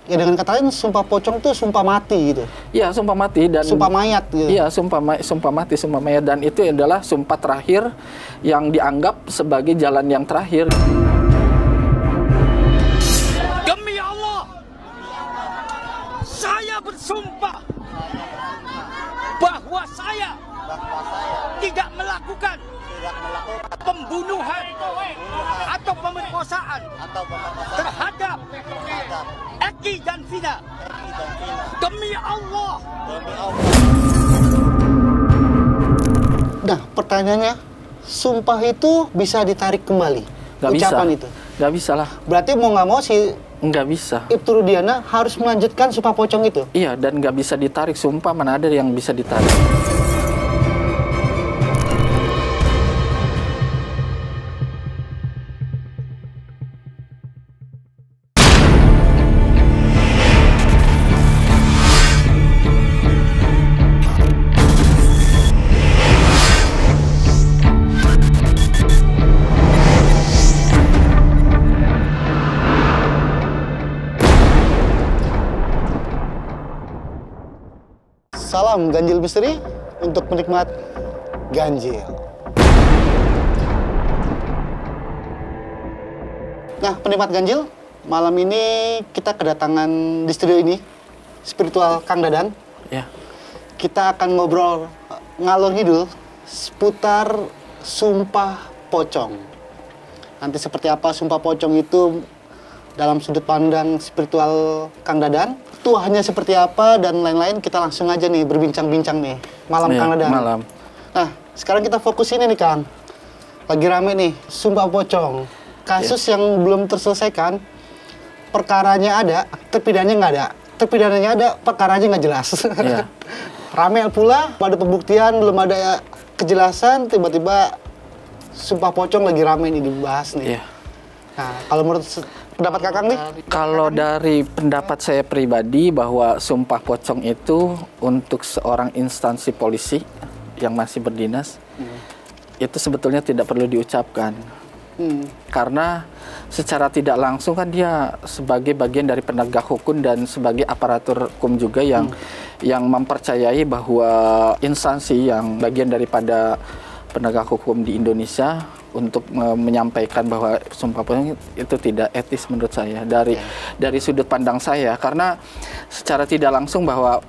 Ya dengan kata lain sumpah pocong tuh sumpah mati gitu. Iya, sumpah mati dan sumpah mayat gitu. Iya, sumpah mati, sumpah mayat, dan itu adalah sumpah terakhir yang dianggap sebagai jalan yang terakhir. Demi Allah, saya bersumpah bahwa saya tidak melakukan pembunuhan atau pemerkosaan terhadap Eki dan Vina. Demi Allah. Nah, pertanyaannya, sumpah itu bisa ditarik kembali? Nggak ucapan bisa. itu? Nggak bisa lah. Berarti mau nggak mau si Nggak bisa. Ibtu Rudiana harus melanjutkan sumpah pocong itu? Iya, dan nggak bisa ditarik. Sumpah mana ada yang bisa ditarik. Salam ganjil misteri untuk penikmat ganjil. Nah, penikmat ganjil, malam ini kita kedatangan di studio ini, spiritual Kang Dadan. Ya. Kita akan ngobrol ngalor ngidul seputar sumpah pocong. Nanti seperti apa sumpah pocong itu dalam sudut pandang spiritual Kang Dadan, tuahnya seperti apa dan lain-lain, kita langsung aja nih berbincang-bincang nih malam Ya, Kang Dadan. malam. Nah, sekarang kita fokus ini nih Kang. Lagi rame nih sumpah pocong. Kasus yang belum terselesaikan, perkaranya ada, terpidananya nggak ada. Terpidananya ada, perkaranya nggak jelas. Ya. Rame pula, pada pembuktian belum ada kejelasan, tiba-tiba sumpah pocong lagi rame nih dibahas nih. Ya. Nah, kalau menurut pendapat Kakang nih? Kalau dari pendapat saya pribadi bahwa sumpah pocong itu untuk seorang instansi polisi yang masih berdinas, itu sebetulnya tidak perlu diucapkan. Karena secara tidak langsung kan dia sebagai bagian dari penegak hukum dan sebagai aparatur hukum juga yang mempercayai bahwa instansi yang bagian daripada penegak hukum di Indonesia untuk menyampaikan bahwa sumpah pocong itu tidak etis menurut saya dari sudut pandang saya, karena secara tidak langsung bahwa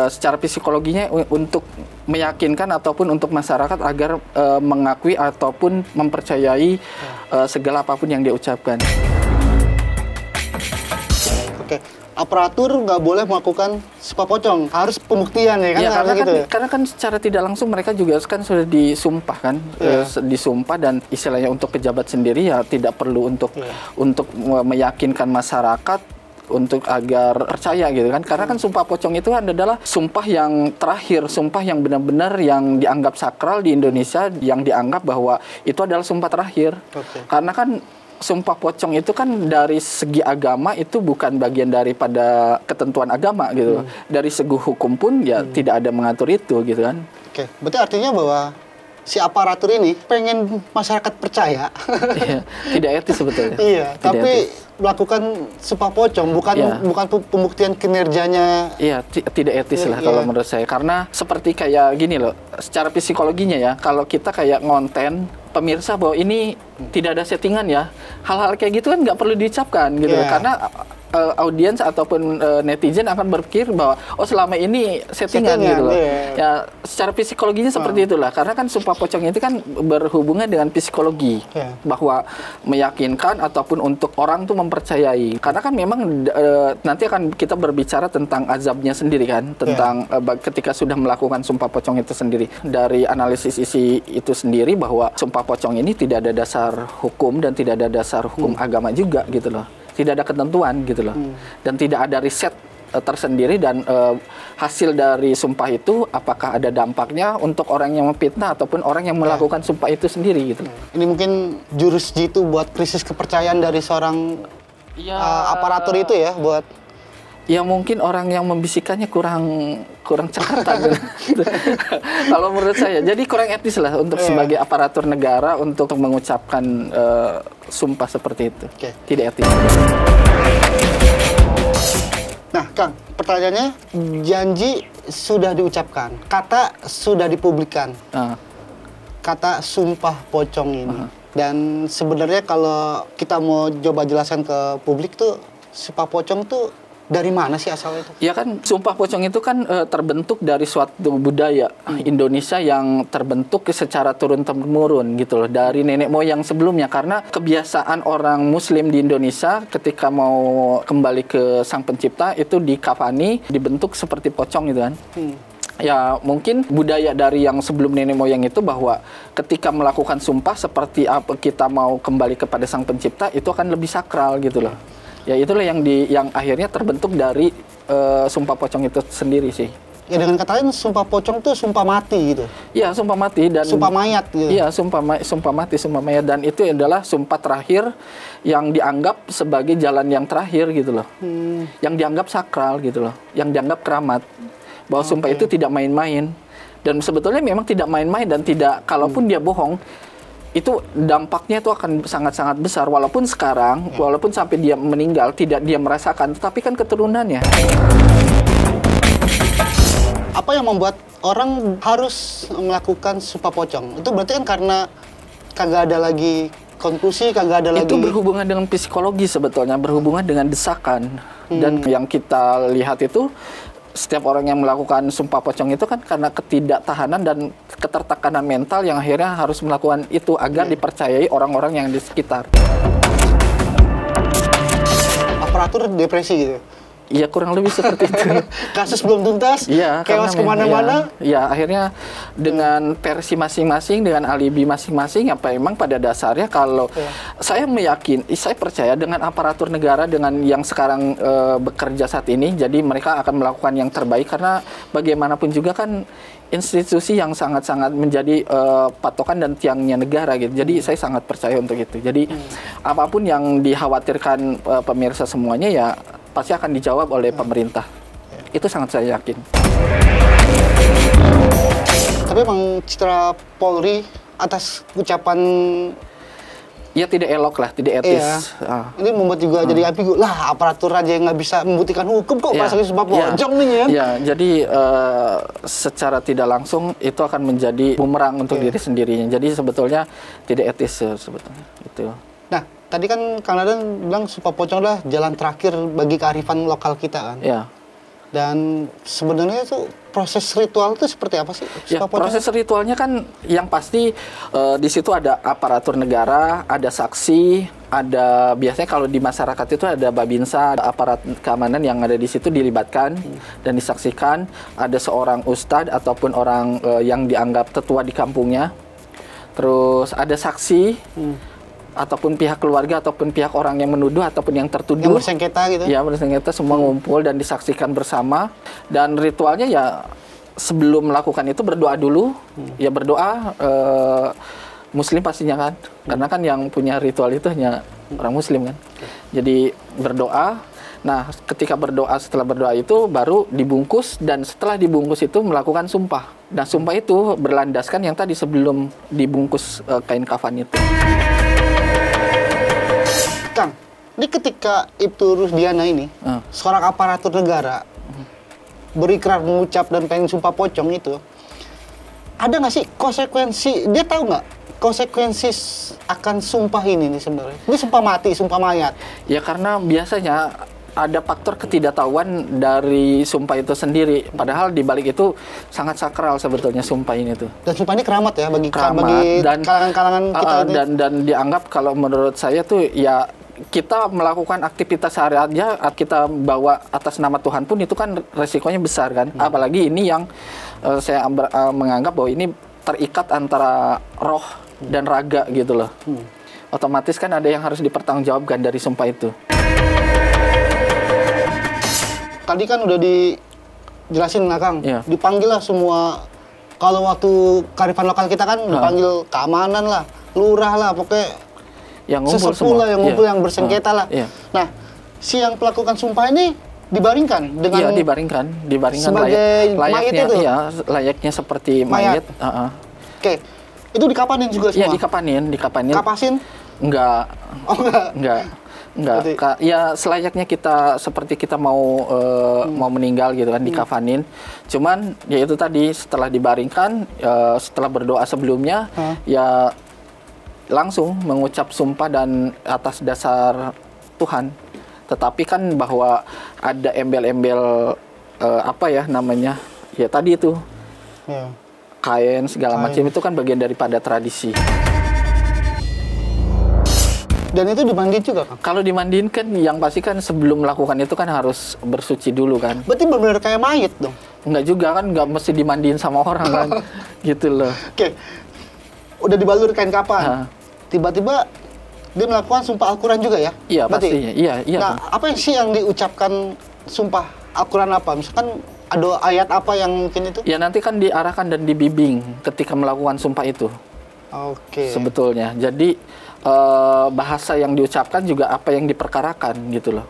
secara psikologinya untuk meyakinkan ataupun untuk masyarakat agar mengakui ataupun mempercayai segala apapun yang dia ucapkan. Oke. Aparatur nggak boleh melakukan sumpah pocong, harus pembuktian ya kan? Ya, karena kan secara tidak langsung mereka juga kan sudah disumpah kan, disumpah, dan istilahnya untuk pejabat sendiri ya tidak perlu untuk meyakinkan masyarakat untuk agar percaya gitu kan, karena kan sumpah pocong itu adalah sumpah yang terakhir, sumpah yang benar-benar yang dianggap sakral di Indonesia, yang dianggap bahwa itu adalah sumpah terakhir. Karena kan sumpah pocong itu kan dari segi agama itu bukan bagian daripada ketentuan agama gitu. Dari segi hukum pun ya tidak ada mengatur itu gitu kan. Oke, berarti artinya bahwa si aparatur ini pengen masyarakat percaya. Iya, tidak etis sebetulnya. Iya, tidak tapi etis. Melakukan sumpah pocong bukan pembuktian kinerjanya. Iya, tidak etis lah kalau menurut saya, karena seperti kayak gini loh, secara psikologinya ya, kalau kita kayak ngonten pemirsa bahwa ini tidak ada settingan ya, hal-hal kayak gitu kan nggak perlu diucapkan gitu, karena audiens ataupun netizen akan berpikir bahwa oh selama ini settingan gitu loh. Ya secara psikologinya seperti itulah, karena kan sumpah pocong itu kan berhubungan dengan psikologi, bahwa meyakinkan ataupun untuk orang tuh mempercayai, karena kan memang nanti akan kita berbicara tentang azabnya sendiri kan, tentang ketika sudah melakukan sumpah pocong itu sendiri. Dari analisis isi itu sendiri bahwa sumpah pocong ini tidak ada dasar hukum dan tidak ada dasar hukum agama juga gitu loh. Tidak ada ketentuan gitu loh, dan tidak ada riset tersendiri, dan hasil dari sumpah itu apakah ada dampaknya untuk orang yang memfitnah ataupun orang yang melakukan sumpah itu sendiri gitu. Ini mungkin jurus jitu buat krisis kepercayaan dari seorang aparatur itu ya, buat ya mungkin orang yang membisikkannya kurang Jakarta gitu. Kalau menurut saya, jadi kurang etis lah untuk sebagai aparatur negara untuk mengucapkan sumpah seperti itu. Tidak etis. Kang, pertanyaannya, janji sudah diucapkan, kata sudah dipublikkan, kata sumpah pocong ini. Dan sebenarnya kalau kita mau coba jelaskan ke publik tuh, sumpah pocong tuh dari mana sih asalnya itu? Ya kan, sumpah pocong itu kan terbentuk dari suatu budaya Indonesia yang terbentuk secara turun-temurun gitu loh, dari nenek moyang sebelumnya. Karena kebiasaan orang Muslim di Indonesia ketika mau kembali ke Sang Pencipta itu dikafani, dibentuk seperti pocong gitu kan. Ya mungkin budaya dari yang sebelum nenek moyang itu bahwa ketika melakukan sumpah seperti apa kita mau kembali kepada Sang Pencipta itu akan lebih sakral gitu loh. Ya itulah yang akhirnya terbentuk dari sumpah pocong itu sendiri sih. Ya dengan kata lain sumpah pocong tuh sumpah mati gitu. Iya, sumpah mati dan sumpah mayat gitu. Iya, sumpah mati, sumpah mayat, dan itu adalah sumpah terakhir yang dianggap sebagai jalan yang terakhir gitu loh. Yang dianggap sakral gitu loh, yang dianggap keramat. Bahwa sumpah itu tidak main-main. Dan sebetulnya memang tidak main-main dan tidak, kalaupun dia bohong, itu dampaknya itu akan sangat-sangat besar. Walaupun sekarang, walaupun sampai dia meninggal, tidak dia merasakan, tetapi kan keturunannya. Apa yang membuat orang harus melakukan sumpah pocong? Itu berarti kan karena kagak ada lagi konklusi, kagak ada lagi... Itu berhubungan dengan psikologi sebetulnya, berhubungan dengan desakan. Dan yang kita lihat itu, setiap orang yang melakukan sumpah pocong itu kan karena ketidaktahanan dan ketertekanan mental yang akhirnya harus melakukan itu agar dipercayai orang-orang yang di sekitar. Aparatur depresi gitu? Iya, kurang lebih seperti itu. Kasus belum tuntas, chaos kemana-mana. Ya, akhirnya dengan versi masing-masing, dengan alibi masing-masing, apa memang pada dasarnya kalau saya percaya dengan aparatur negara, dengan yang sekarang bekerja saat ini, jadi mereka akan melakukan yang terbaik, karena bagaimanapun juga kan institusi yang sangat-sangat menjadi patokan dan tiangnya negara gitu. Jadi saya sangat percaya untuk itu. Jadi apapun yang dikhawatirkan pemirsa semuanya ya pasti akan dijawab oleh pemerintah. Itu sangat saya yakin. Tapi emang citra Polri atas ucapan ya tidak elok lah, tidak etis. Ini membuat juga jadi ambigu. Lah, aparatur aja yang nggak bisa membuktikan hukum kok pasal sumpah pocong nih ya. Ya, jadi secara tidak langsung itu akan menjadi bumerang untuk diri sendirinya. Jadi sebetulnya tidak etis sebetulnya itu. Nah, tadi kan Kang Dadan bilang sumpah pocong adalah jalan terakhir bagi kearifan lokal kita kan. Ya. Dan sebenarnya itu proses ritual itu seperti apa sih? Ya, proses ritualnya kan yang pasti di situ ada aparatur negara, ada saksi, ada biasanya kalau di masyarakat itu ada babinsa, ada aparat keamanan yang ada di situ dilibatkan dan disaksikan, ada seorang ustadz ataupun orang yang dianggap tetua di kampungnya. Terus ada saksi. Ataupun pihak keluarga, ataupun pihak orang yang menuduh, ataupun yang tertuduh. Yang bersengketa gitu? Ya, bersengketa, semua ngumpul dan disaksikan bersama. Dan ritualnya ya sebelum melakukan itu berdoa dulu. Ya berdoa, Muslim pastinya kan. Karena kan yang punya ritual itu hanya orang Muslim kan. Jadi berdoa. Nah, ketika berdoa, setelah berdoa itu baru dibungkus. Dan setelah dibungkus itu melakukan sumpah. Nah, sumpah itu berlandaskan yang tadi sebelum dibungkus kain kafan itu. Kang, ini ketika Ibtu Rusdiana ini, seorang aparatur negara, berikrar mengucap dan pengen sumpah pocong itu, ada nggak sih konsekuensi, dia tahu nggak konsekuensi akan sumpah ini nih sebenarnya? Ini sumpah mati, sumpah mayat. Ya karena biasanya ada faktor ketidaktahuan dari sumpah itu sendiri. Padahal di balik itu sangat sakral sebetulnya sumpah ini tuh. Dan sumpah ini keramat ya bagi kalangan-kalangan kita. Dan dianggap kalau menurut saya tuh ya kita melakukan aktivitas sehari-hari, kita bawa atas nama Tuhan pun itu kan resikonya besar kan. Apalagi ini yang saya menganggap bahwa ini terikat antara roh dan raga gitu loh. Otomatis kan ada yang harus dipertanggungjawabkan dari sumpah itu. Tadi kan udah dijelasin lah Kang, dipanggil lah semua. Kalau waktu kearifan lokal kita kan dipanggil keamanan lah, lurah lah, pokoknya yang ngumpul sesepuh lah, yang ngumpul, yang bersengketa lah. Nah, si yang melakukan sumpah ini dibaringkan dengan dibaringkan sebagai mayat itu. Iya, layaknya seperti mayat. Oke. Itu dikapanin juga semua? Iya, dikapanin. Kapasin? Enggak. Oh, enggak. Enggak. Enggak, ya selayaknya kita seperti kita mau mau meninggal gitu kan, dikafanin. Cuman ya itu tadi, setelah dibaringkan, setelah berdoa sebelumnya, ya langsung mengucap sumpah dan atas dasar Tuhan. Tetapi kan bahwa ada embel-embel apa ya namanya, ya tadi itu kain segala macam itu kan bagian daripada tradisi. Dan itu dimandiin juga, Kang? Kalau dimandiin kan yang pasti kan sebelum melakukan itu kan harus bersuci dulu kan. Berarti benar-benar kayak mayat dong? Enggak juga kan, nggak mesti dimandiin sama orang kan. Gitu loh. Oke, udah dibalur kain kapan? Tiba-tiba dia melakukan sumpah Al-Quran juga ya? Iya, pastinya. Iya. Nah, apa yang sih yang diucapkan sumpah Al-Quran apa? Misalkan ada ayat apa yang mungkin itu? Ya nanti kan diarahkan dan dibimbing ketika melakukan sumpah itu. Oke. Sebetulnya. Jadi bahasa yang diucapkan juga apa yang diperkarakan gitu loh.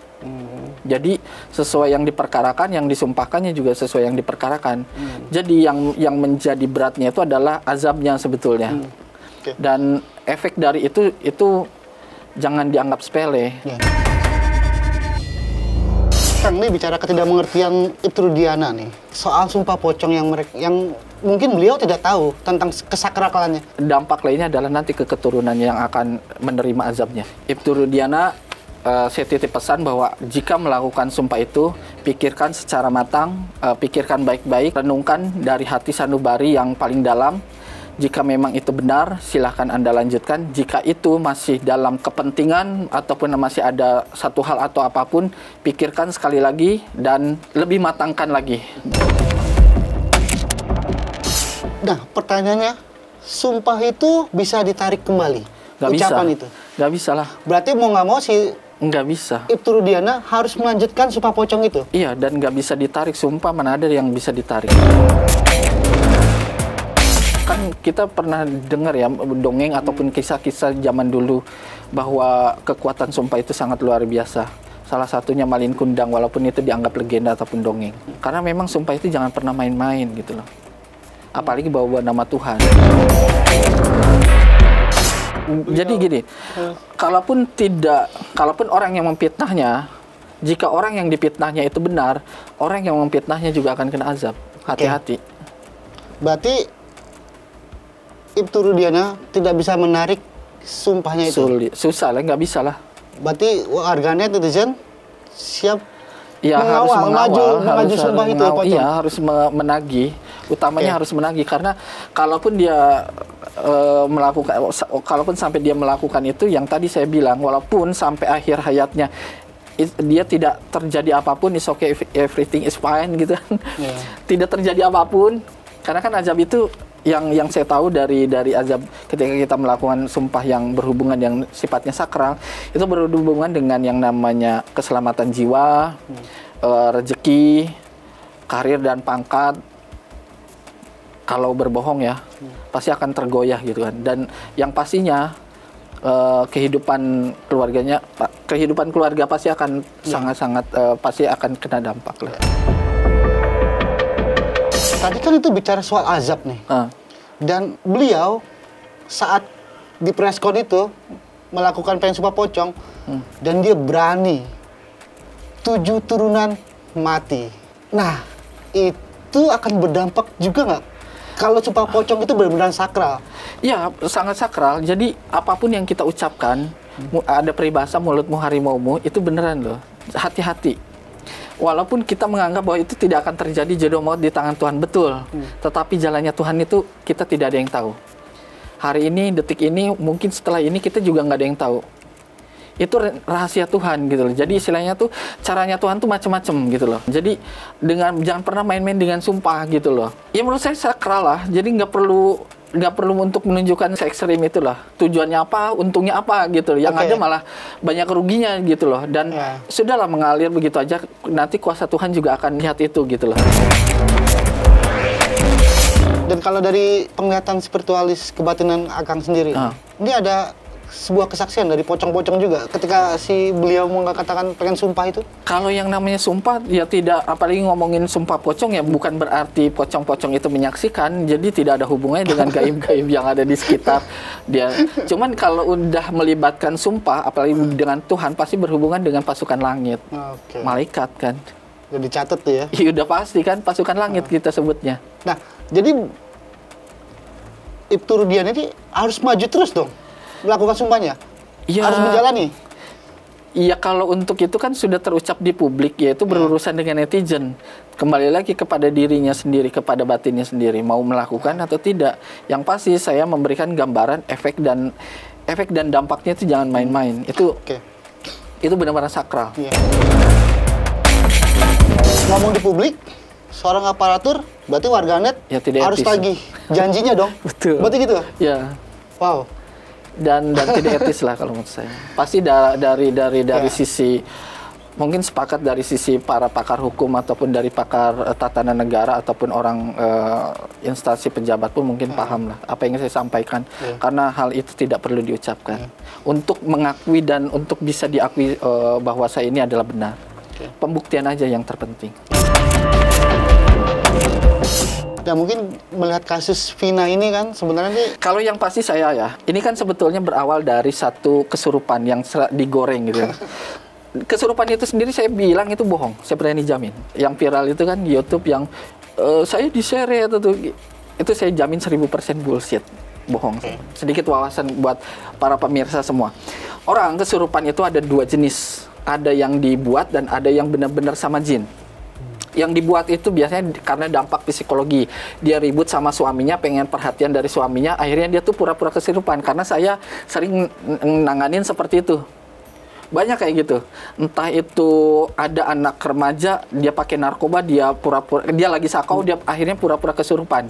Jadi sesuai yang diperkarakan, yang disumpahkannya juga sesuai yang diperkarakan. Jadi yang menjadi beratnya itu adalah azabnya sebetulnya. Dan efek dari itu jangan dianggap sepele. Kang, ini bicara ketidakmengertian Ibtu Rudiana nih soal sumpah pocong yang mungkin beliau tidak tahu tentang kesakralannya. Dampak lainnya adalah nanti ke keturunannya yang akan menerima azabnya. Ibtu Rudiana, saya titip pesan bahwa jika melakukan sumpah itu, pikirkan secara matang, pikirkan baik-baik, renungkan dari hati sanubari yang paling dalam. Jika memang itu benar, silahkan Anda lanjutkan. Jika itu masih dalam kepentingan ataupun masih ada satu hal atau apapun, pikirkan sekali lagi dan lebih matangkan lagi. Nah, pertanyaannya, sumpah itu bisa ditarik kembali? Nggak ucapan bisa. Itu? Nggak bisa lah. Berarti mau nggak mau si nggak bisa. Ibtu Rudiana harus melanjutkan sumpah pocong itu? Iya, dan nggak bisa ditarik. Sumpah mana ada yang bisa ditarik. Kan kita pernah dengar ya dongeng ataupun kisah-kisah zaman dulu bahwa kekuatan sumpah itu sangat luar biasa. Salah satunya Malin Kundang, walaupun itu dianggap legenda ataupun dongeng. Karena memang sumpah itu jangan pernah main-main gitu loh. Apalagi bawa nama Tuhan. Jadi gini, kalaupun orang yang memfitnahnya, jika orang yang difitnahnya itu benar, orang yang memfitnahnya juga akan kena azab. Hati-hati. Berarti Ibtu Rudiana tidak bisa menarik sumpahnya itu? Susah lah, nggak bisa lah. Berarti warganet, netizen siap ya, mengaju sumpah itu? Iya, harus menagih. Utamanya harus menagih, karena kalaupun dia kalaupun sampai dia melakukan itu, yang tadi saya bilang, walaupun sampai akhir hayatnya dia tidak terjadi apapun, is okay, everything is fine gitu kan. Tidak terjadi apapun, karena kan azab itu yang saya tahu dari azab ketika kita melakukan sumpah yang berhubungan yang sifatnya sakral, itu berhubungan dengan yang namanya keselamatan jiwa, rezeki, karir dan pangkat. Kalau berbohong ya pasti akan tergoyah gitu kan. Dan yang pastinya kehidupan keluarga pasti akan sangat-sangat pasti akan kena dampak lah. Tadi kan itu bicara soal azab nih. Dan beliau saat di preskon itu melakukan sumpah pocong dan dia berani 7 turunan mati. Nah, itu akan berdampak juga nggak? Kalau sumpah pocong itu benar-benar sakral. Ya, sangat sakral. Jadi apapun yang kita ucapkan, ada peribahasa mulutmu harimaumu, itu beneran loh. Hati-hati. Walaupun kita menganggap bahwa itu tidak akan terjadi, jodoh maut di tangan Tuhan, betul. Tetapi jalannya Tuhan itu kita tidak ada yang tahu. Hari ini, detik ini, mungkin setelah ini kita juga nggak ada yang tahu. Itu rahasia Tuhan gitu loh. Jadi istilahnya tuh caranya Tuhan tuh macam-macam gitu loh. Jadi jangan pernah main-main dengan sumpah gitu loh. Ya menurut saya sakral lah. Jadi nggak perlu untuk menunjukkan se-ekstrim itu lah. Tujuannya apa, untungnya apa gitu loh. Yang ada malah banyak ruginya gitu loh. Dan sudahlah mengalir begitu aja. Nanti kuasa Tuhan juga akan lihat itu gitu loh. Dan kalau dari penglihatan spiritualis kebatinan Akang sendiri, ini ada sebuah kesaksian dari pocong-pocong juga ketika si beliau mengatakan pengen sumpah itu? Kalau yang namanya sumpah ya tidak, apalagi ngomongin sumpah pocong ya bukan berarti pocong-pocong itu menyaksikan, jadi tidak ada hubungannya dengan gaib-gaib yang ada di sekitar dia. Cuman kalau udah melibatkan sumpah, apalagi dengan Tuhan, pasti berhubungan dengan pasukan langit, malaikat kan. Jadi catat tuh ya? Iya udah pasti kan, pasukan langit kita sebutnya. Nah, jadi Ibtu Rudian ini harus maju terus dong melakukan sumpahnya? Ya, harus menjalani? Iya, kalau untuk itu kan sudah terucap di publik, yaitu berurusan dengan netizen. Kembali lagi kepada dirinya sendiri, kepada batinnya sendiri, mau melakukan atau tidak. Yang pasti saya memberikan gambaran efek dan dampaknya itu jangan main-main. Itu benar-benar sakral. Iya. Ngomong di publik, seorang aparatur, berarti warganet ya, tidak harus etis. tagih janjinya dong. Betul. Berarti gitu? Ya. Wow. Dan tidak etis lah kalau menurut saya. Pasti dari sisi, mungkin sepakat dari sisi para pakar hukum ataupun dari pakar tatanan negara ataupun orang instansi pejabat pun mungkin paham lah apa yang saya sampaikan. Karena hal itu tidak perlu diucapkan. Untuk mengakui dan untuk bisa diakui bahwa saya ini adalah benar. Pembuktian aja yang terpenting. Ya mungkin melihat kasus Vina ini kan sebenarnya nih. Kalau yang pasti saya ya, ini kan sebetulnya berawal dari satu kesurupan yang digoreng gitu. Kesurupan itu sendiri saya bilang itu bohong, saya berani jamin. Yang viral itu kan di YouTube yang saya di-share itu saya jamin 1000% bullshit, bohong. Sedikit wawasan buat para pemirsa semua. Orang kesurupan itu ada dua jenis. Ada yang dibuat dan ada yang benar-benar sama jin. Yang dibuat itu biasanya karena dampak psikologi. Dia ribut sama suaminya, pengen perhatian dari suaminya, akhirnya dia tuh pura-pura kesurupan. Karena saya sering nanganin seperti itu. Banyak kayak gitu. Entah itu ada anak remaja, dia pakai narkoba, dia lagi sakau, dia akhirnya pura-pura kesurupan.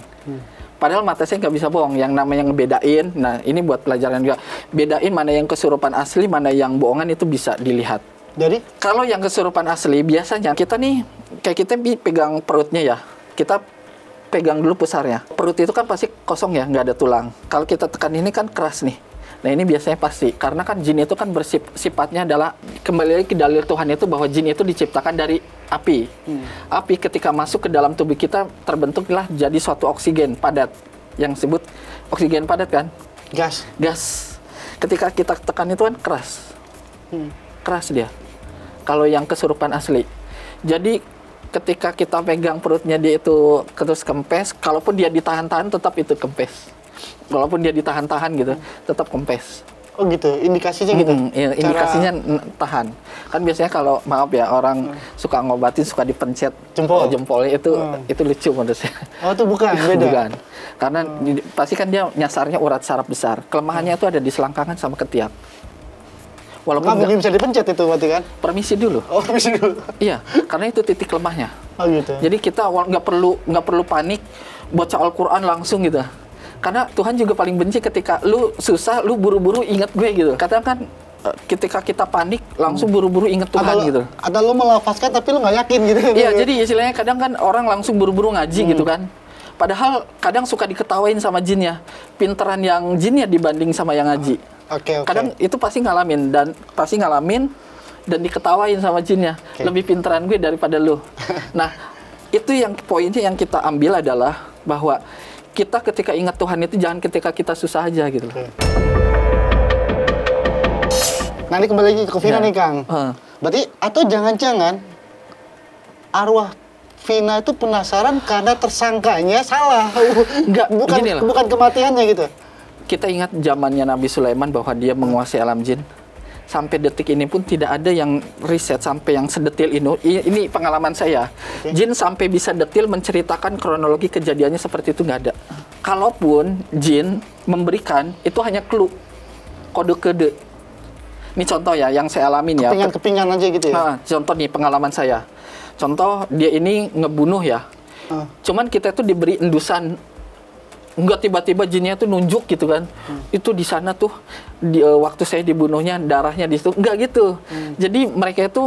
Padahal mata saya nggak bisa bohong. Yang namanya ngebedain, nah ini buat pelajaran juga. Bedain mana yang kesurupan asli, mana yang bohongan itu bisa dilihat. Jadi kalau yang kesurupan asli biasanya kita nih kayak kita pegang perutnya ya, kita pegang dulu pusarnya. Perut itu kan pasti kosong ya, nggak ada tulang. Kalau kita tekan ini kan keras nih. Nah ini biasanya pasti karena kan jin itu kan sifatnya adalah, kembali lagi ke dalil Tuhan itu bahwa jin itu diciptakan dari api. Api ketika masuk ke dalam tubuh kita terbentuklah jadi suatu oksigen padat yang disebut oksigen padat kan? Gas. Ketika kita tekan itu kan keras. Keras dia. Kalau yang kesurupan asli. Jadi ketika kita pegang perutnya dia itu terus kempes, kalaupun dia ditahan-tahan tetap itu kempes. Walaupun dia ditahan-tahan gitu, tetap kempes. Oh gitu, indikasinya gitu? Iya, indikasinya tahan. Kan biasanya kalau, maaf ya, orang suka ngobatin, suka dipencet jempolnya itu lucu menurut saya. Oh itu bukan, beda? Bukan. Karena pasti kan dia nyasarnya urat saraf besar. Kelemahannya itu ada di selangkangan sama ketiak. Walaupun mungkin bisa dipencet itu berarti kan? Permisi dulu. Oh, permisi dulu. Iya, karena itu titik lemahnya. Oh gitu. Jadi kita nggak perlu panik baca Al-Qur'an langsung gitu. Karena Tuhan juga paling benci ketika lu susah, lu buru-buru ingat gue gitu. Kadang kan ketika kita panik langsung buru-buru ingat Tuhan gitu. Atau lu melafazkan tapi lu nggak yakin gitu. Iya, jadi istilahnya kadang kan orang langsung buru-buru ngaji gitu kan. Padahal kadang suka diketawain sama jinnya. Pinteran yang jinnya dibanding sama yang ngaji. Oke. Kadang itu pasti ngalamin dan diketawain sama jinnya. Lebih pinteran gue daripada lu. Nah, itu yang poinnya yang kita ambil adalah bahwa kita ketika ingat Tuhan itu jangan ketika kita susah aja gitu. Nah ini kembali lagi ke Vina nih Kang. Berarti atau jangan-jangan arwah Vina itu penasaran karena tersangkanya salah. Enggak, bukan kematiannya gitu. Kita ingat zamannya Nabi Sulaiman bahwa dia menguasai alam jin. Sampai detik ini pun tidak ada yang riset sampai yang sedetil ini. Ini pengalaman saya. Jin sampai bisa detil menceritakan kronologi kejadiannya seperti itu nggak ada. Kalaupun jin memberikan, itu hanya clue, kode-kode. Ini contoh ya, yang saya alamin ya. Kepingan aja gitu ya? Nah, contoh nih pengalaman saya. Contoh dia ini ngebunuh ya. Cuman kita tuh diberi endusan. Enggak tiba-tiba jinnya tuh nunjuk gitu kan. Itu di sana tuh waktu saya dibunuhnya darahnya di situ. Enggak gitu. Jadi mereka itu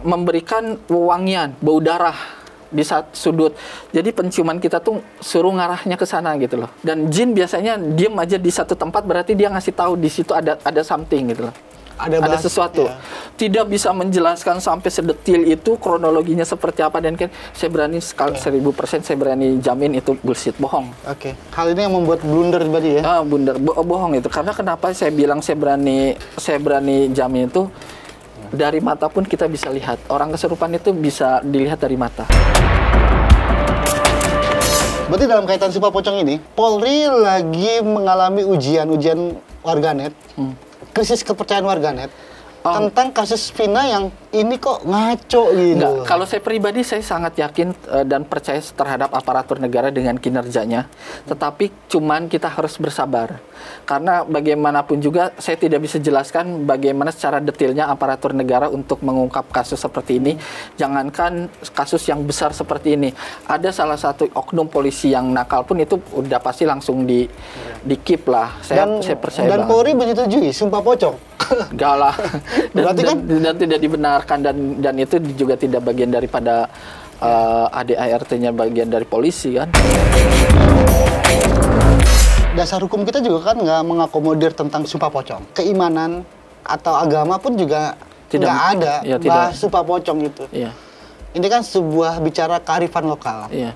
memberikan wewangian, bau darah. di saat sudut. Jadi penciuman kita tuh suruh ngarahnya ke sana gitu loh. Dan jin biasanya diem aja di satu tempat, berarti dia ngasih tahu di situ ada something gitu loh. Ada sesuatu. Ya. Tidak bisa menjelaskan sampai sedetil itu kronologinya seperti apa, dan kan saya berani 1000% saya berani jamin itu bullshit, bohong. Oke. Hal ini yang membuat blunder tadi ya? Blunder, bohong itu. Karena kenapa saya bilang saya berani jamin itu, dari mata pun kita bisa lihat. Orang kesurupan itu bisa dilihat dari mata. Berarti dalam kaitan sumpah pocong ini, Polri lagi mengalami ujian warganet. Krisis kepercayaan warganet tentang kasus Vina yang ini kok ngaco gitu. Enggak, kalau saya pribadi saya sangat yakin dan percaya terhadap aparatur negara dengan kinerjanya. Tetapi cuman kita harus bersabar. Karena bagaimanapun juga saya tidak bisa jelaskan bagaimana secara detailnya aparatur negara untuk mengungkap kasus seperti ini. Jangankan kasus yang besar seperti ini. Ada salah satu oknum polisi yang nakal pun itu udah pasti langsung di keep lah. Saya percaya dan banget. Polri menyetujui sumpah pocong. Enggak lah. Berarti kan dan tidak dibenarkan, dan itu juga tidak bagian daripada ADART-nya, bagian dari polisi kan. Dasar hukum kita juga kan nggak mengakomodir tentang sumpah pocong. Keimanan atau agama pun juga nggak ada bahas sumpah pocong itu. Iya. Ini kan sebuah bicara kearifan lokal. Iya.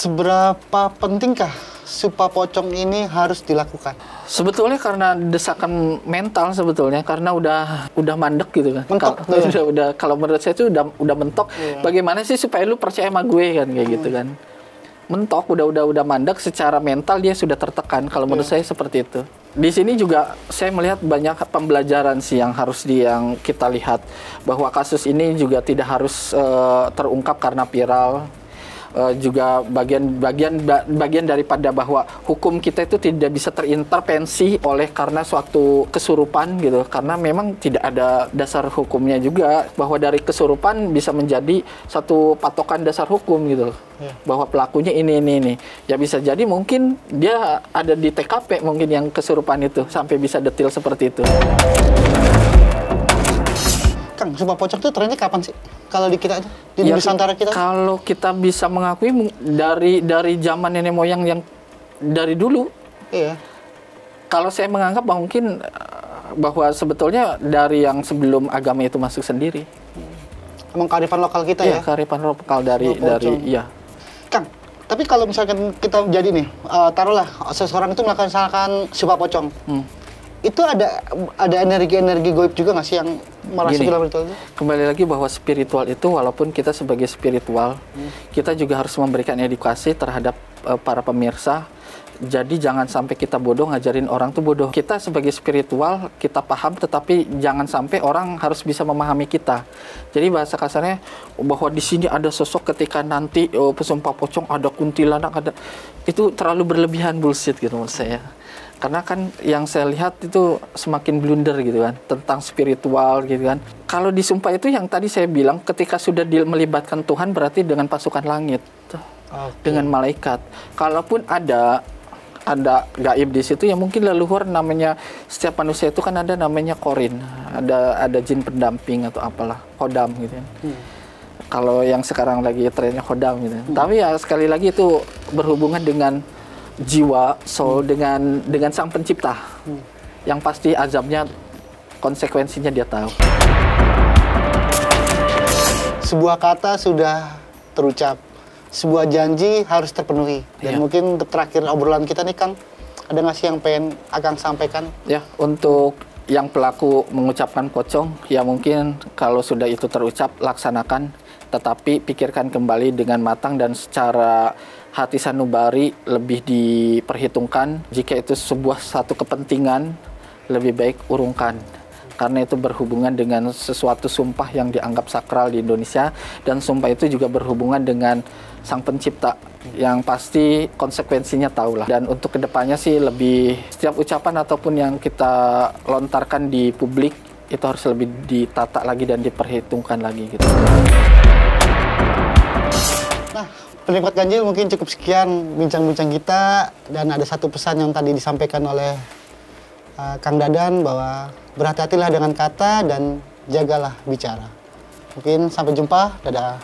Seberapa pentingkah sumpah pocong ini harus dilakukan? Sebetulnya karena desakan mental sebetulnya, karena udah mandek gitu kan. Mentok. Udah kalau menurut saya itu udah mentok. Iya. Bagaimana sih supaya lu percaya sama gue kan kayak gitu kan. Mentok, udah mandek secara mental, dia sudah tertekan. Kalau menurut saya seperti itu. Di sini juga saya melihat banyak pembelajaran sih yang harus yang kita lihat, bahwa kasus ini juga tidak harus terungkap karena viral. Juga bagian daripada bahwa hukum kita itu tidak bisa terintervensi oleh karena suatu kesurupan gitu, karena memang tidak ada dasar hukumnya juga bahwa dari kesurupan bisa menjadi satu patokan dasar hukum gitu, bahwa pelakunya ini ya bisa jadi mungkin dia ada di TKP mungkin yang kesurupan itu sampai bisa detail seperti itu. Kang, sumpah pocong itu trennya kapan sih? Kalau di kita aja, di Nusantara kita? Kalau kita bisa mengakui dari zaman nenek moyang yang dari dulu. Iya. Kalau saya menganggap bahwa sebetulnya dari yang sebelum agama itu masuk sendiri. Emang kearifan lokal kita ya? Iya, kearifan lokal dari ya. Kang, tapi kalau misalkan kita jadi nih, taruhlah seseorang itu melakukan sumpah pocong. Itu ada energi-energi goib juga nggak sih yang merasuki dalam ritual itu? Kembali lagi bahwa spiritual itu, walaupun kita sebagai spiritual, kita juga harus memberikan edukasi terhadap para pemirsa. Jadi jangan sampai kita bodoh ngajarin orang tuh bodoh. Kita sebagai spiritual, kita paham, tetapi jangan sampai orang harus bisa memahami kita. Jadi bahasa kasarnya bahwa di sini ada sosok ketika nanti pesumpah pocong, ada kuntilanak, itu terlalu berlebihan, bullshit gitu menurut saya. Karena kan yang saya lihat itu semakin blunder gitu kan, tentang spiritual gitu kan. Kalau disumpah itu yang tadi saya bilang, ketika sudah melibatkan Tuhan berarti dengan pasukan langit, dengan malaikat. Kalaupun ada gaib di situ, ya mungkin leluhur, namanya setiap manusia itu kan ada namanya korin, ada jin pendamping atau apalah, kodam gitu kan. Kalau yang sekarang lagi trennya kodam gitu. Tapi ya sekali lagi itu berhubungan dengan jiwa, soul, dengan sang pencipta. Yang pasti azabnya, konsekuensinya dia tahu. Sebuah kata sudah terucap, sebuah janji harus terpenuhi. Dan mungkin untuk terakhir obrolan kita nih Kang, ada nggak sih yang pengen Akang sampaikan? Ya, untuk yang pelaku mengucapkan pocong, ya mungkin kalau sudah itu terucap, laksanakan. Tetapi pikirkan kembali dengan matang dan secara hati sanubari, lebih diperhitungkan. Jika itu satu kepentingan, lebih baik urungkan. Karena itu berhubungan dengan sesuatu sumpah yang dianggap sakral di Indonesia. Dan sumpah itu juga berhubungan dengan sang pencipta. Yang pasti konsekuensinya tahulah. Dan untuk kedepannya sih lebih, setiap ucapan ataupun yang kita lontarkan di publik, itu harus lebih ditata lagi dan diperhitungkan lagi gitu. Nah, penikmat ganjil mungkin cukup sekian bincang-bincang kita, dan ada satu pesan yang tadi disampaikan oleh Kang Dadan bahwa berhati-hatilah dengan kata dan jagalah bicara. Mungkin sampai jumpa, dadah.